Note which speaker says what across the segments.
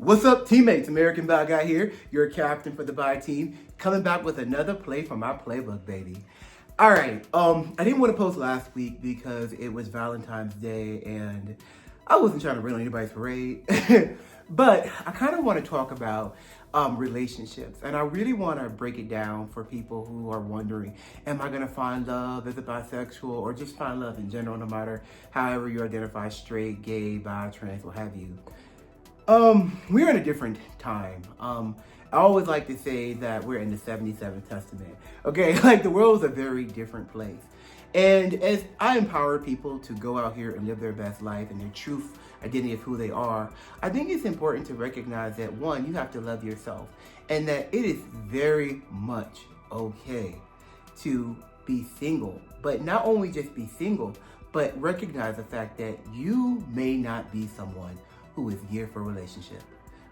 Speaker 1: What's up, teammates? American BiGuy here, your captain for the Bi team, coming back with another play from my playbook, baby. All right, I didn't want to post last week because it was Valentine's Day and I wasn't trying to ruin anybody's parade, but I kind of want to talk about relationships, and I really want to break it down for people who are wondering, am I going to find love as a bisexual or just find love in general, no matter however you identify, straight, gay, bi, trans, what have you. We're in a different time. I always like to say that we're in the 77th Testament. Okay, like the world is a very different place. And as I empower people to go out here and live their best life and their truth identity of who they are, I think it's important to recognize that one, you have to love yourself, and that it is very much okay to be single, but not only just be single, but recognize the fact that you may not be someone who is geared for a relationship,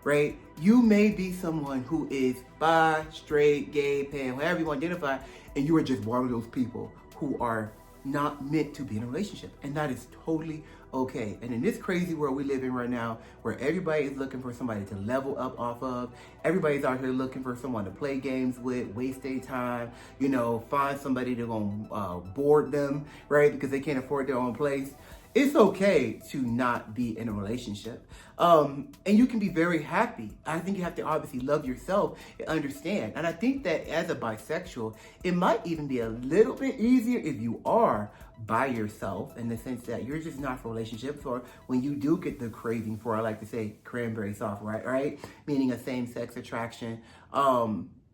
Speaker 1: right? You may be someone who is bi, straight, gay, pan, however you want to identify, and you are just one of those people who are not meant to be in a relationship. And that is totally okay. And in this crazy world we live in right now, where everybody is looking for somebody to level up off of, everybody's out here looking for someone to play games with, waste their time, find somebody to go board them, right? Because they can't afford their own place. It's okay to not be in a relationship. And you can be very happy. I think you have to obviously love yourself and understand. And I think that as a bisexual, it might even be a little bit easier if you are by yourself, in the sense that you're just not for relationships, or when you do get the craving for, I like to say, cranberry sauce, right? Meaning a same-sex attraction.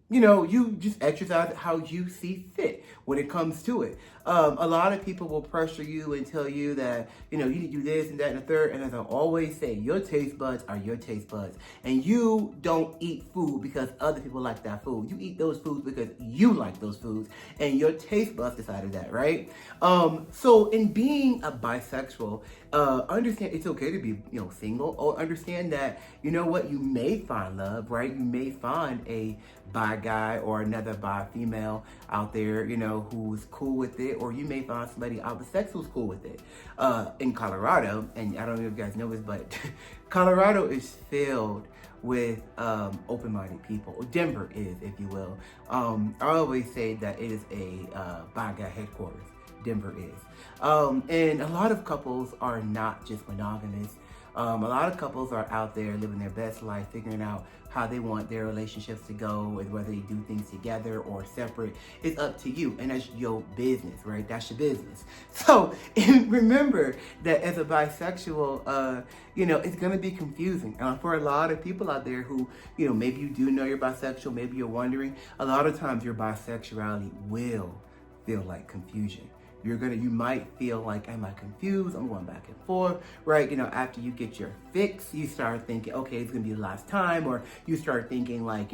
Speaker 1: You just exercise how you see fit when it comes to it. A lot of people will pressure you and tell you that, you need to do this and that and the third. And as I always say, your taste buds are your taste buds. And you don't eat food because other people like that food. You eat those foods because you like those foods. And your taste buds decided that, right? So in being a bisexual, understand it's okay to be, single, or understand that, you may find love, right? You may find a bi guy or another bi female out there, who's cool with it, or you may find somebody opposite sex who's cool with it. In Colorado, and I don't know if you guys know this, but Colorado is filled with open-minded people. Or Denver is, if you will. I always say that it is a bi guy headquarters. Denver is. And a lot of couples are not just monogamous. A lot of couples are out there living their best life, figuring out how they want their relationships to go, whether they do things together or separate. It's up to you, and that's your business, right? That's your business. So remember that as a bisexual, it's gonna be confusing for a lot of people out there who, maybe you do know you're bisexual, maybe you're wondering. A lot of times your bisexuality will feel like confusion. You might feel like, am I confused? I'm going back and forth, right? After you get your fix, you start thinking, okay, it's gonna be the last time, or you start thinking like,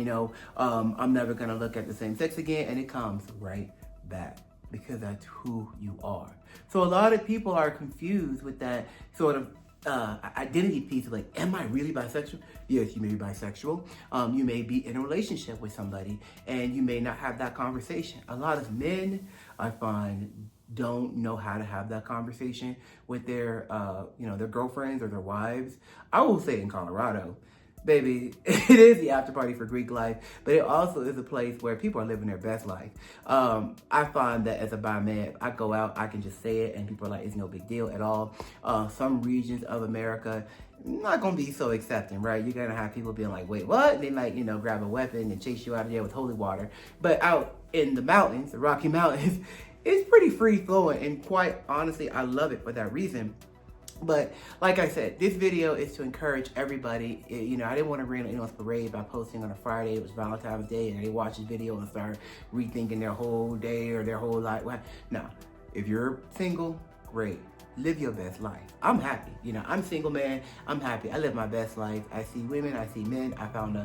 Speaker 1: I'm never gonna look at the same sex again, and it comes right back because that's who you are. So a lot of people are confused with that sort of identity piece of like, am I really bisexual? Yes, you may be bisexual. You may be in a relationship with somebody and you may not have that conversation. A lot of men, I find, don't know how to have that conversation with their, their girlfriends or their wives. I will say in Colorado, baby, it is the after party for Greek life, but it also is a place where people are living their best life. I find that as a bi man, I go out, I can just say it, and people are like, it's no big deal at all. Some regions of America, not gonna be so accepting, right? You're gonna have people being like, wait, what? They might, grab a weapon and chase you out of there with holy water. But out in the mountains, the Rocky Mountains, it's pretty free flowing, and quite honestly, I love it for that reason. But like I said, this video is to encourage everybody. I didn't want to rain on anyone's parade by posting on a Friday. It was Valentine's Day, and they watch this video and start rethinking their whole day or their whole life. No, if you're single, great. Live your best life. I'm happy. I'm a single man. I'm happy. I live my best life. I see women. I see men. I found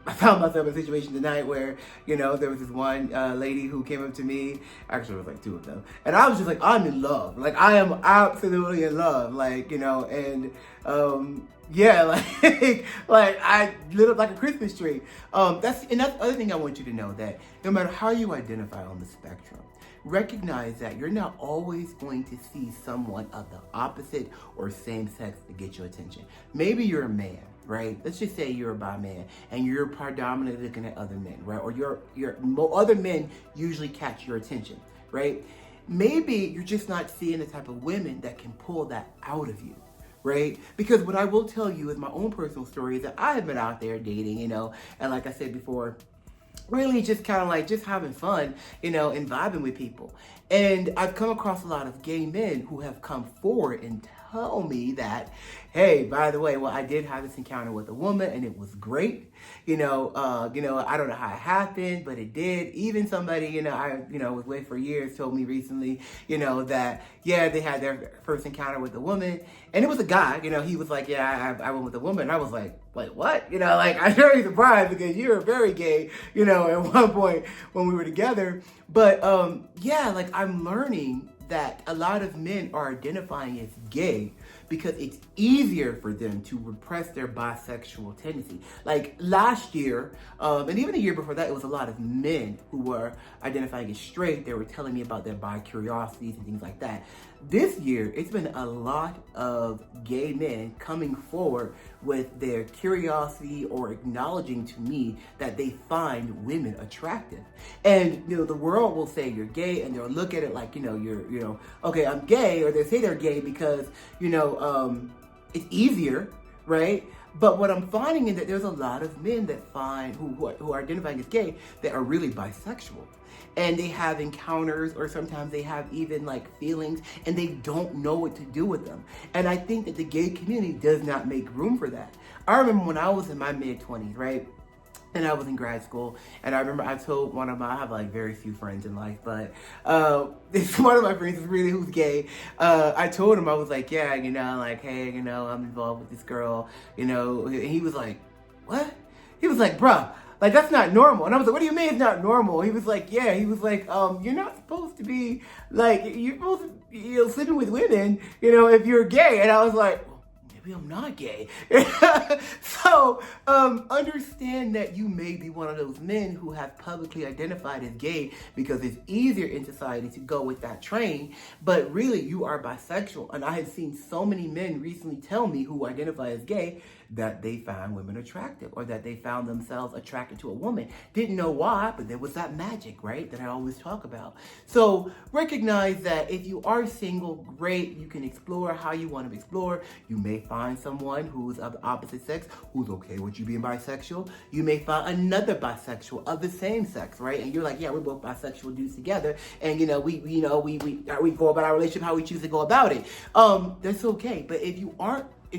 Speaker 1: I found myself in a situation tonight where, there was this one lady who came up to me. Actually, it was like two of them. And I was just like, I'm in love. Like, I am absolutely in love. I lit up like a Christmas tree. That's the other thing I want you to know, that no matter how you identify on the spectrum, recognize that you're not always going to see someone of the opposite or same sex to get your attention. Maybe you're a man, right? Let's just say you're a bi man and you're predominantly looking at other men, right? Or other men usually catch your attention, right? Maybe you're just not seeing the type of women that can pull that out of you, right? Because what I will tell you is my own personal story is that I have been out there dating, and like I said before, really just kind of like just having fun, and vibing with people. And I've come across a lot of gay men who have come forward and tell me that, hey, by the way, well, I did have this encounter with a woman and it was great. I don't know how it happened, but it did. Even somebody, I was with for years told me recently, that, yeah, they had their first encounter with a woman and it was a guy, he was like, yeah, I went with a woman. And I was like, wait, what? I'm very surprised because you were very gay, at one point when we were together. But I'm learning that a lot of men are identifying as gay because it's easier for them to repress their bisexual tendency. Like last year, and even the year before that, it was a lot of men who were identifying as straight. They were telling me about their bi-curiosities and things like that. This year, it's been a lot of gay men coming forward with their curiosity or acknowledging to me that they find women attractive. And, the world will say you're gay and they'll look at it like, you're, okay, I'm gay, or they say they're gay because, it's easier, right? But what I'm finding is that there's a lot of men that find, who are identifying as gay, that are really bisexual. And they have encounters, or sometimes they have even like feelings, and they don't know what to do with them. And I think that the gay community does not make room for that. I remember when I was in my mid-20s, right? And I was in grad school, and I remember I told I have like very few friends in life, but it's one of my friends is really who's gay. I told him, I was like, yeah, hey, I'm involved with this girl, and he was like, what? He was like, bruh, like that's not normal. And I was like, what do you mean it's not normal? He was like, yeah, he was like, you're not supposed to be like, you're supposed to be sleeping with women, if you're gay. And I was like, maybe I'm not gay. So understand that you may be one of those men who have publicly identified as gay because it's easier in society to go with that train, but really you are bisexual. And I have seen so many men recently tell me who identify as gay that they found women attractive, or that they found themselves attracted to a woman. Didn't know why, but there was that magic, right, that I always talk about. So recognize that if you are single, great, you can explore how you want to explore. You may find someone who's of the opposite sex who's okay with you being bisexual. You may find another bisexual of the same sex, right? And you're like, yeah, we're both bisexual dudes together, and we go about our relationship how we choose to go about it. That's okay. But if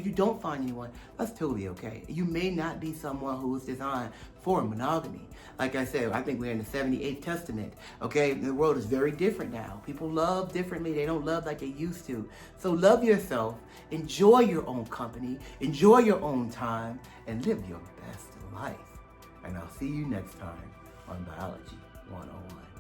Speaker 1: you don't find anyone, that's totally okay. You may not be someone who is designed for monogamy. Like I said, I think we're in the 78th Testament, okay? The world is very different now. People love differently. They don't love like they used to. So love yourself, enjoy your own company, enjoy your own time, and live your best life. And I'll see you next time on Biology 101.